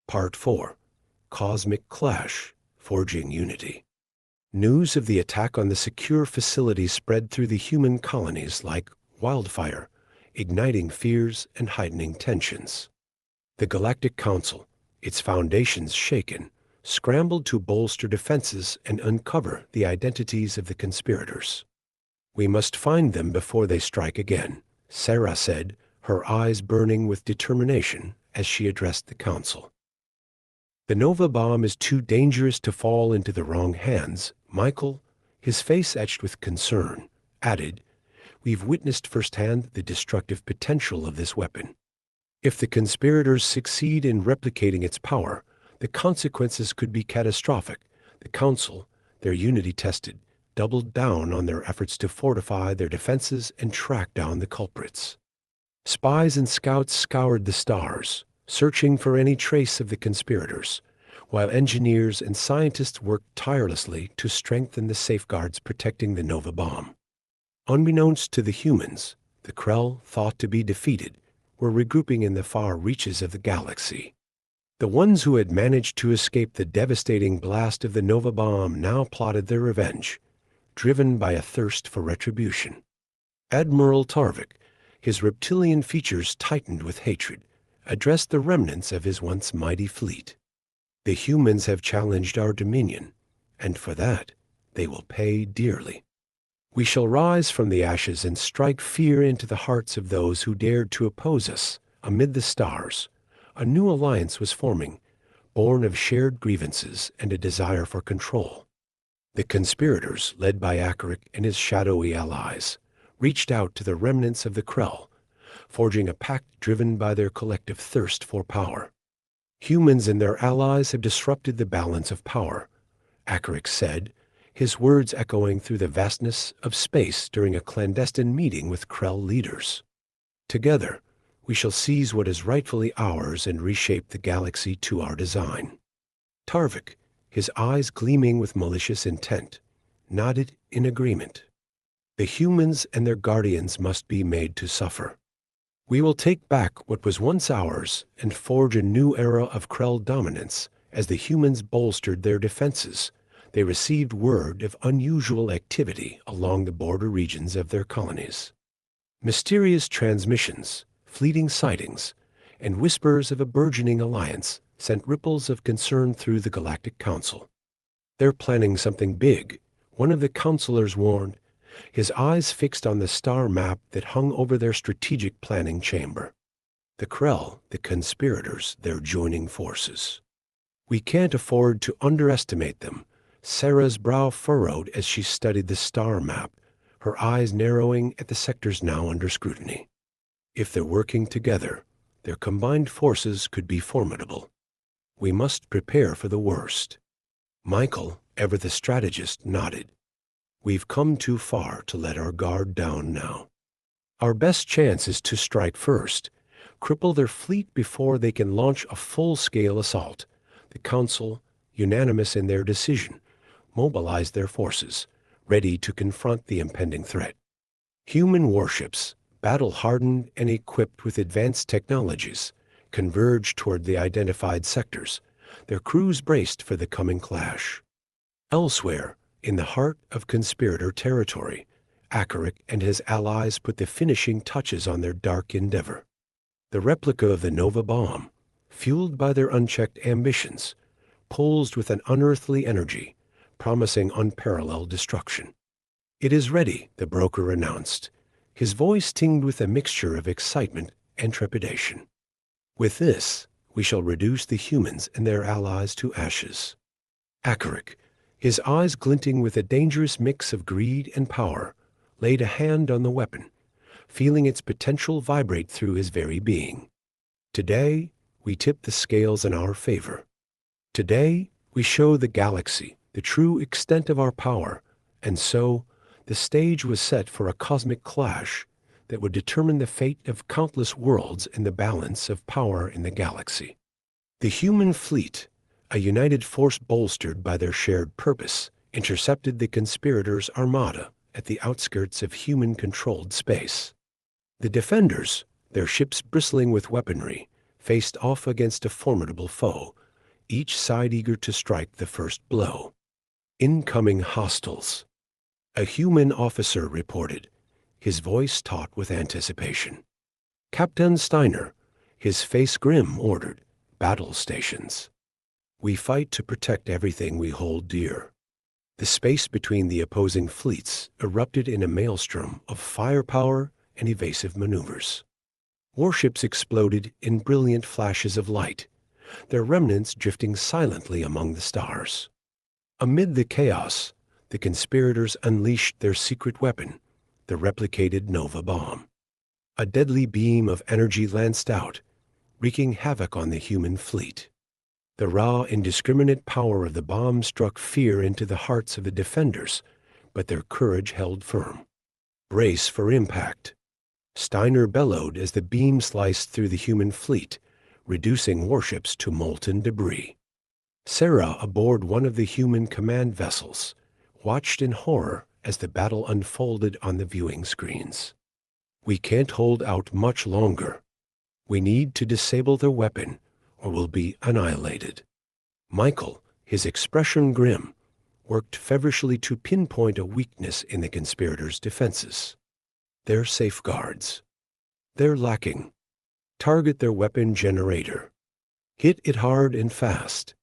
Part 4. Cosmic Clash, Forging Unity. News of the attack on the secure facility spread through the human colonies like wildfire, igniting fears and heightening tensions. The Galactic Council, its foundations shaken, scrambled to bolster defenses and uncover the identities of the conspirators. "We must find them before they strike again," Sarah said, her eyes burning with determination as she addressed the council. "The Nova bomb is too dangerous to fall into the wrong hands," Michael, his face etched with concern, added. "We've witnessed firsthand the destructive potential of this weapon. If the conspirators succeed in replicating its power, the consequences could be catastrophic." The council, their unity tested, doubled down on their efforts to fortify their defenses and track down the culprits. Spies and scouts scoured the stars, searching for any trace of the conspirators, while engineers and scientists worked tirelessly to strengthen the safeguards protecting the Nova bomb. Unbeknownst to the humans, the Krell, thought to be defeated, were regrouping in the far reaches of the galaxy. The ones who had managed to escape the devastating blast of the Nova bomb now plotted their revenge, driven by a thirst for retribution. Admiral Tarvik, his reptilian features tightened with hatred, addressed the remnants of his once mighty fleet. "The humans have challenged our dominion, and for that they will pay dearly. We shall rise from the ashes and strike fear into the hearts of those who dared to oppose us." Amid the stars, a new alliance was forming, born of shared grievances and a desire for control. The conspirators, led by Akaric and his shadowy allies, reached out to the remnants of the Krell, forging a pact driven by their collective thirst for power. "Humans and their allies have disrupted the balance of power," Akaric said, his words echoing through the vastness of space during a clandestine meeting with Krell leaders. "Together, we shall seize what is rightfully ours and reshape the galaxy to our design." Tarvik, his eyes gleaming with malicious intent, nodded in agreement. "The humans and their guardians must be made to suffer. We will take back what was once ours and forge a new era of Krell dominance." As the humans bolstered their defenses, they received word of unusual activity along the border regions of their colonies. Mysterious transmissions, fleeting sightings, and whispers of a burgeoning alliance sent ripples of concern through the Galactic Council. "They're planning something big," one of the counselors warned, his eyes fixed on the star map that hung over their strategic planning chamber. "The Krell, the conspirators, they're joining forces. We can't afford to underestimate them." Sarah's brow furrowed as she studied the star map, her eyes narrowing at the sectors now under scrutiny. "If they're working together, their combined forces could be formidable. We must prepare for the worst." Michael, ever the strategist, nodded. "We've come too far to let our guard down now. Our best chance is to strike first, cripple their fleet before they can launch a full-scale assault." The Council, unanimous in their decision, mobilized their forces, ready to confront the impending threat. Human warships, battle-hardened and equipped with advanced technologies, converged toward the identified sectors, their crews braced for the coming clash. Elsewhere, in the heart of conspirator territory, Akaric and his allies put the finishing touches on their dark endeavor. The replica of the Nova bomb, fueled by their unchecked ambitions, pulsed with an unearthly energy, promising unparalleled destruction. "It is ready," the broker announced, his voice tinged with a mixture of excitement and trepidation. "With this, we shall reduce the humans and their allies to ashes." Akaric, his eyes glinting with a dangerous mix of greed and power, laid a hand on the weapon, feeling its potential vibrate through his very being. "Today, we tip the scales in our favor. Today, we show the galaxy the true extent of our power, and so the stage was set for a cosmic clash that would determine the fate of countless worlds and the balance of power in the galaxy. The human fleet, a united force bolstered by their shared purpose, intercepted the conspirators' armada at the outskirts of human-controlled space. The defenders, their ships bristling with weaponry, faced off against a formidable foe, each side eager to strike the first blow. Incoming hostiles. A human officer reported, his voice taut with anticipation. Captain Steiner, his face grim, ordered, battle stations. We fight to protect everything we hold dear. The space between the opposing fleets erupted in a maelstrom of firepower and evasive maneuvers. Warships exploded in brilliant flashes of light, their remnants drifting silently among the stars. Amid the chaos, the conspirators unleashed their secret weapon, the replicated Nova bomb. A deadly beam of energy lanced out, wreaking havoc on the human fleet. The raw, indiscriminate power of the bomb struck fear into the hearts of the defenders, but their courage held firm. Brace for impact. Steiner bellowed as the beam sliced through the human fleet, reducing warships to molten debris. Sarah, aboard one of the human command vessels, watched in horror as the battle unfolded on the viewing screens. We can't hold out much longer. We need to disable their weapon, or we'll be annihilated. Michael, his expression grim, worked feverishly to pinpoint a weakness in the conspirators' defenses. Their safeguards. They're lacking. Target their weapon generator. Hit it hard and fast.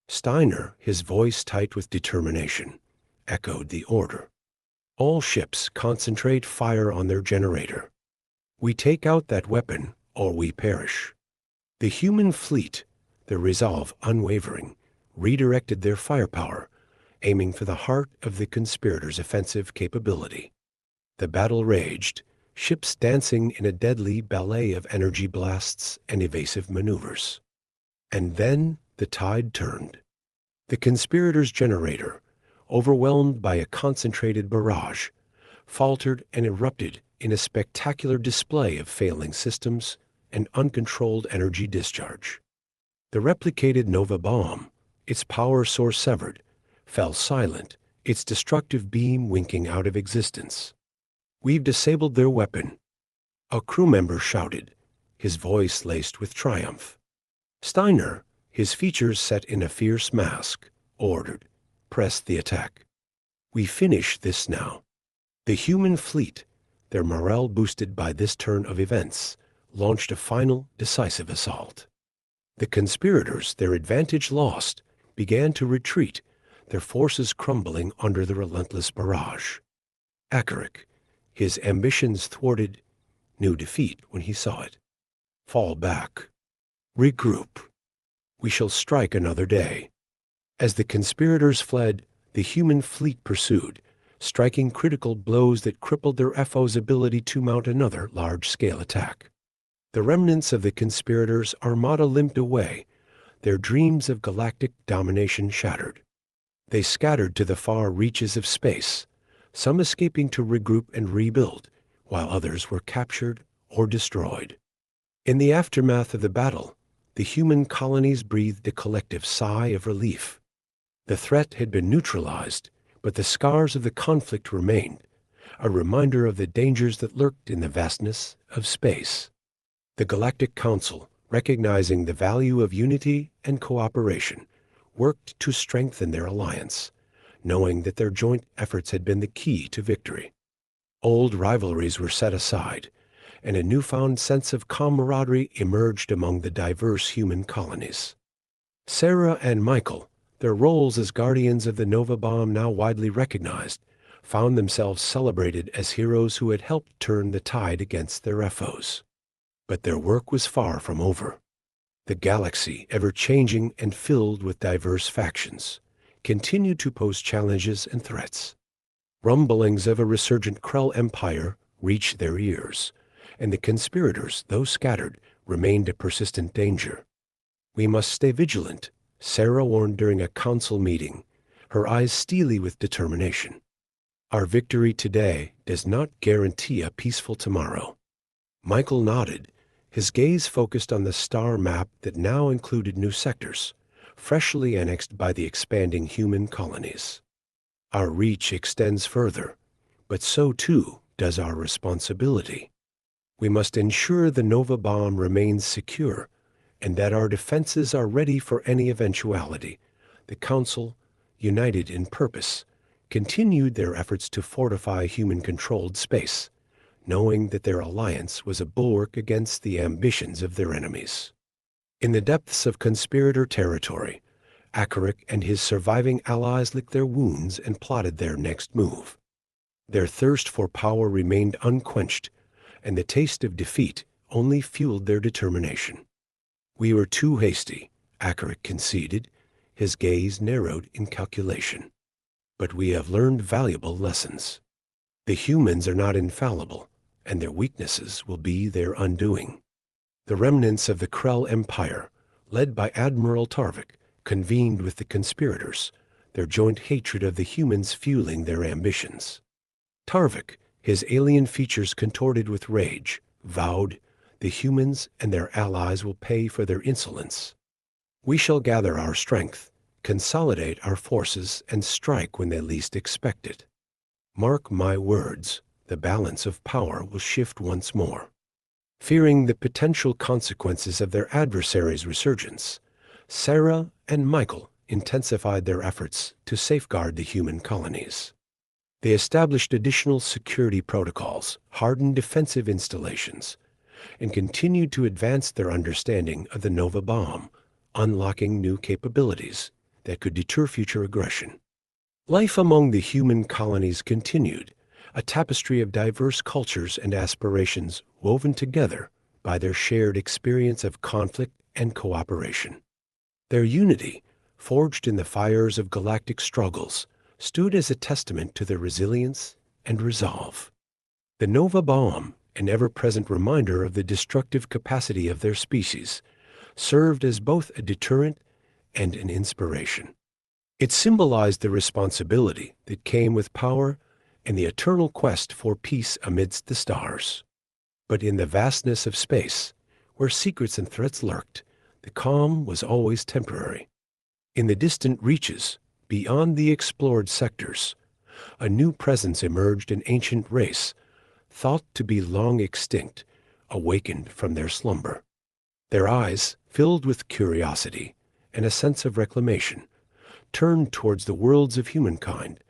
Steiner, his voice tight with determination, echoed the order. All ships concentrate fire on their generator. We take out that weapon, or we perish. The human fleet, their resolve unwavering, redirected their firepower, aiming for the heart of the conspirators' offensive capability. The battle raged, ships dancing in a deadly ballet of energy blasts and evasive maneuvers. And then the tide turned. The conspirators' generator, overwhelmed by a concentrated barrage, faltered and erupted in a spectacular display of failing systems and uncontrolled energy discharge. The replicated Nova bomb, its power source severed, fell silent, its destructive beam winking out of existence. We've disabled their weapon. A crew member shouted, his voice laced with triumph. Steiner, his features set in a fierce mask, ordered, press the attack. We finish this now. The human fleet, their morale boosted by this turn of events, launched a final, decisive assault. The conspirators, their advantage lost, began to retreat, their forces crumbling under the relentless barrage. Akaric, his ambitions thwarted, knew defeat when he saw it. Fall back. Regroup. We shall strike another day. As the conspirators fled, the human fleet pursued, striking critical blows that crippled their FO's ability to mount another large-scale attack. The remnants of the conspirators' armada limped away, their dreams of galactic domination shattered. They scattered to the far reaches of space, some escaping to regroup and rebuild, while others were captured or destroyed. In the aftermath of the battle, the human colonies breathed a collective sigh of relief. The threat had been neutralized, but the scars of the conflict remained, a reminder of the dangers that lurked in the vastness of space. The Galactic Council, recognizing the value of unity and cooperation, worked to strengthen their alliance, knowing that their joint efforts had been the key to victory. Old rivalries were set aside, and a newfound sense of camaraderie emerged among the diverse human colonies. Sarah and Michael, their roles as guardians of the Nova bomb now widely recognized, found themselves celebrated as heroes who had helped turn the tide against their FOs. But their work was far from over. The galaxy, ever-changing and filled with diverse factions, continued to pose challenges and threats. Rumblings of a resurgent Krell empire reached their ears, and the conspirators, though scattered, remained a persistent danger. We must stay vigilant, Sarah warned during a council meeting, her eyes steely with determination. Our victory today does not guarantee a peaceful tomorrow. Michael nodded, his gaze focused on the star map that now included new sectors, freshly annexed by the expanding human colonies. Our reach extends further, but so too does our responsibility. We must ensure the Nova bomb remains secure and that our defenses are ready for any eventuality. The Council, united in purpose, continued their efforts to fortify human-controlled space, knowing that their alliance was a bulwark against the ambitions of their enemies. In the depths of conspirator territory, Akaric and his surviving allies licked their wounds and plotted their next move. Their thirst for power remained unquenched, and the taste of defeat only fueled their determination. "We were too hasty," Akaric conceded, his gaze narrowed in calculation. "But we have learned valuable lessons. The humans are not infallible, and their weaknesses will be their undoing." The remnants of the Krell Empire, led by Admiral Tarvik, convened with the conspirators, their joint hatred of the humans fueling their ambitions. Tarvik, his alien features contorted with rage, vowed, "The humans and their allies will pay for their insolence. We shall gather our strength, consolidate our forces, and strike when they least expect it. Mark my words, the balance of power will shift once more." Fearing the potential consequences of their adversaries' resurgence, Sarah and Michael intensified their efforts to safeguard the human colonies. They established additional security protocols, hardened defensive installations, and continued to advance their understanding of the Nova bomb, unlocking new capabilities that could deter future aggression. Life among the human colonies continued, a tapestry of diverse cultures and aspirations woven together by their shared experience of conflict and cooperation. Their unity, forged in the fires of galactic struggles, stood as a testament to their resilience and resolve. The Nova bomb, an ever-present reminder of the destructive capacity of their species, served as both a deterrent and an inspiration. It symbolized the responsibility that came with power and the eternal quest for peace amidst the stars. But in the vastness of space, where secrets and threats lurked, the calm was always temporary. In the distant reaches, beyond the explored sectors, a new presence emerged, an ancient race, thought to be long extinct, awakened from their slumber. Their eyes, filled with curiosity and a sense of reclamation, turned towards the worlds of humankind,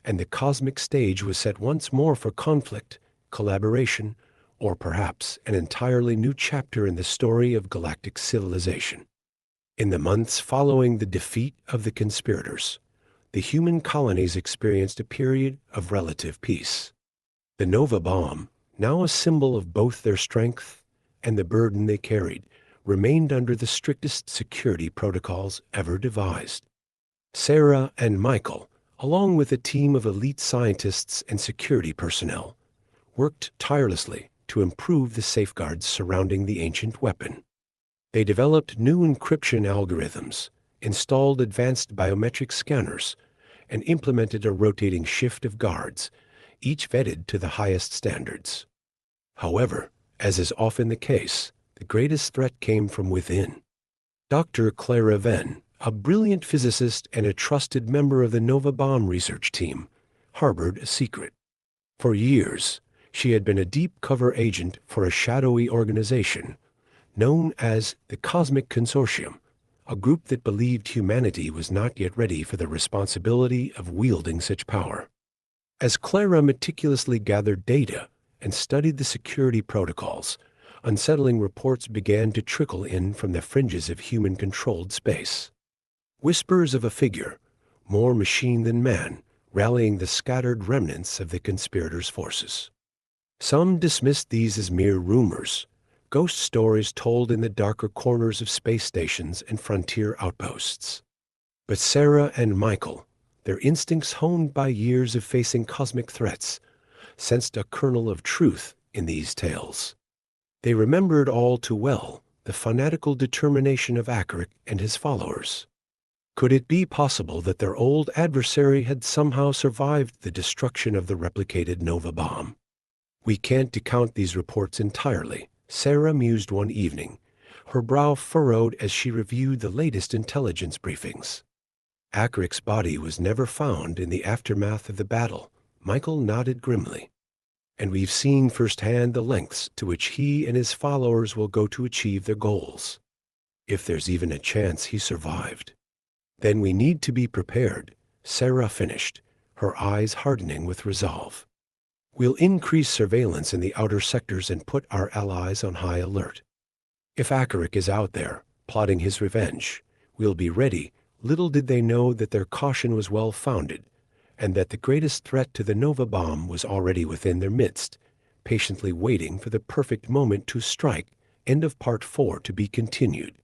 and the cosmic stage was set once more for conflict, collaboration, or perhaps an entirely new chapter in the story of galactic civilization. In the months following the defeat of the conspirators, the human colonies experienced a period of relative peace. The Nova bomb, now a symbol of both their strength and the burden they carried, remained under the strictest security protocols ever devised. Sarah and Michael, along with a team of elite scientists and security personnel, worked tirelessly to improve the safeguards surrounding the ancient weapon. They developed new encryption algorithms, installed advanced biometric scanners, and implemented a rotating shift of guards, each vetted to the highest standards. However, as is often the case, the greatest threat came from within. Dr. Clara Venn, a brilliant physicist and a trusted member of the Nova bomb research team, harbored a secret. For years, she had been a deep cover agent for a shadowy organization known as the Cosmic Consortium, a group that believed humanity was not yet ready for the responsibility of wielding such power. As Clara meticulously gathered data and studied the security protocols, unsettling reports began to trickle in from the fringes of human-controlled space. Whispers of a figure, more machine than man, rallying the scattered remnants of the conspirators' forces. Some dismissed these as mere rumors, ghost stories told in the darker corners of space stations and frontier outposts. But Sarah and Michael, their instincts honed by years of facing cosmic threats, sensed a kernel of truth in these tales. They remembered all too well the fanatical determination of Akaric and his followers. Could it be possible that their old adversary had somehow survived the destruction of the replicated Nova bomb? "We can't discount these reports entirely," Sarah mused one evening, her brow furrowed as she reviewed the latest intelligence briefings. "Akaric's body was never found in the aftermath of the battle," Michael nodded grimly. "And we've seen firsthand the lengths to which he and his followers will go to achieve their goals. if there's even a chance he survived. Then we need to be prepared, Sarah finished, her eyes hardening with resolve. We'll increase surveillance in the outer sectors and put our allies on high alert. If Akarik is out there, plotting his revenge, we'll be ready. Little did they know that their caution was well-founded, and that the greatest threat to the Nova bomb was already within their midst, patiently waiting for the perfect moment to strike. End of Part 4 to be continued.